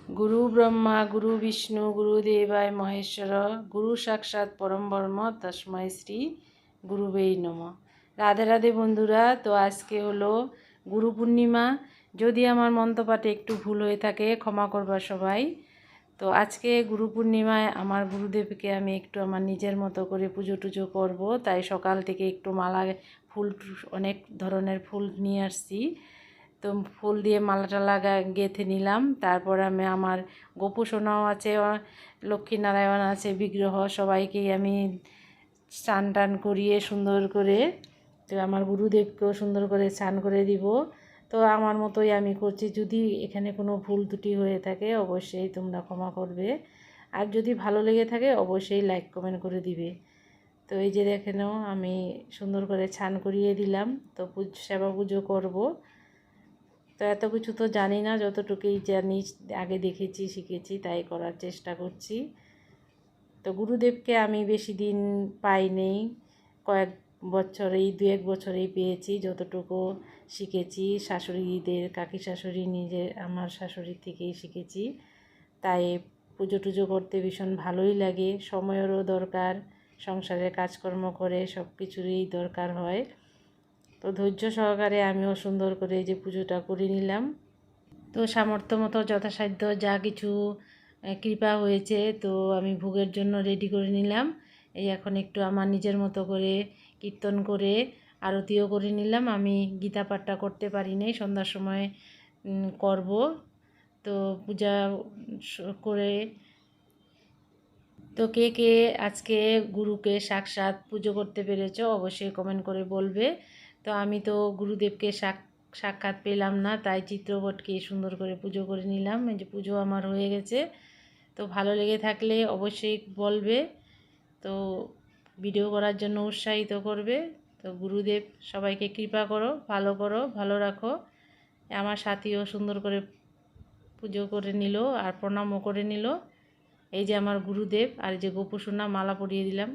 गुरु ब्रह्मा गुरु विष्णु गुरुदेवाय महेश्वर गुरु साक्षाৎ परम ब्रह्म तस्मै श्री गुरुवेই নমঃ। রাধে রাধে বন্ধুরা। তো আজকে হলো গুরু পূর্ণিমা। যদি আমার মন্তপাঠে একটু ভুল হয়ে থাকে ক্ষমা করবা সবাই। তো আজকে গুরু পূর্ণিমায় আমার গুরুদেবকে আমি একটু আমার নিজের মতো করে পুজো টুজো করব, তাই সকাল থেকে একটু মালা ফুল অনেক ধরনের ফুল নিয়ে আসছি। তো ফুল দিয়ে মালা টালা গেঁথে নিলাম। তারপর আমি আমার গোপু সোনাও আছে, লক্ষ্মীনারায়ণ আছে বিগ্রহ, সবাইকেই আমি স্নান টান করিয়ে সুন্দর করে, তো আমার গুরুদেবকেও সুন্দর করে স্নান করে দিব। তো আমার মতোই আমি করছি। যদি এখানে কোনো ভুল ত্রুটি হয়ে থাকে অবশ্যই তোমরা ক্ষমা করবে, আর যদি ভালো লেগে থাকে অবশ্যই লাইক কমেন্ট করে দিবে। তো এই যে দেখে নাও আমি সুন্দর করে স্নান করিয়ে দিলাম। তো সেবা পুজো করব। তো এত কিছু তো জানি না, যতটুকুই জানি আগে দেখেছি শিখেছি তাই করার চেষ্টা করছি। তো গুরুদেবকে আমি বেশি দিন পাইনি, কয়েক বছর, এই 2-1 বছরেই পেয়েছি। যতটুকু শিখেছি শাশুড়িদের, কাকি শাশুড়ি, নিজে আমার শাশুড়ির থেকেই শিখেছি। তাই পুজো টুজো করতে ভীষণ ভালোই লাগে। সময়েরও দরকার, সংসারের কাজকর্ম করে সব কিছুরই দরকার হয়। তো ধৈর্য সহকারে আমিও সুন্দর করে এই যে পুজোটা করে নিলাম। তো সামর্থ্য মতো যথাসাধ্য যা কিছু কৃপা হয়েছে, তো আমি ভোগের জন্য রেডি করে নিলাম। এই এখন একটু আমার নিজের মতো করে কীর্তন করে আরতিও করে নিলাম। আমি গীতা পাঠটা করতে পারি নাই, সন্ধ্যার সময় করব। তো পূজা করে, তো কে কে আজকে গুরুকে সাক্ষাৎ পুজো করতে পেরেছো অবশ্যই কমেন্ট করে বলবে। তো আমি তো গুরুদেবকে সাক্ষাৎ পেলাম না, তাই চিত্রপটকে সুন্দর করে পুজো করে নিলাম। এই যে পুজো আমার হয়ে গেছে। তো ভালো লেগে থাকলে অবশ্যই বলবে, তো ভিডিও করার জন্য উৎসাহিত করবে। তো গুরুদেব সবাইকে কৃপা করো, ভালো রাখো। আমার সাথীও সুন্দর করে পুজো করে নিল আর প্রণামও করে নিল। এই যে আমার গুরুদেব, আর এই যে গোপু সোনা মালা পরিয়ে দিলাম।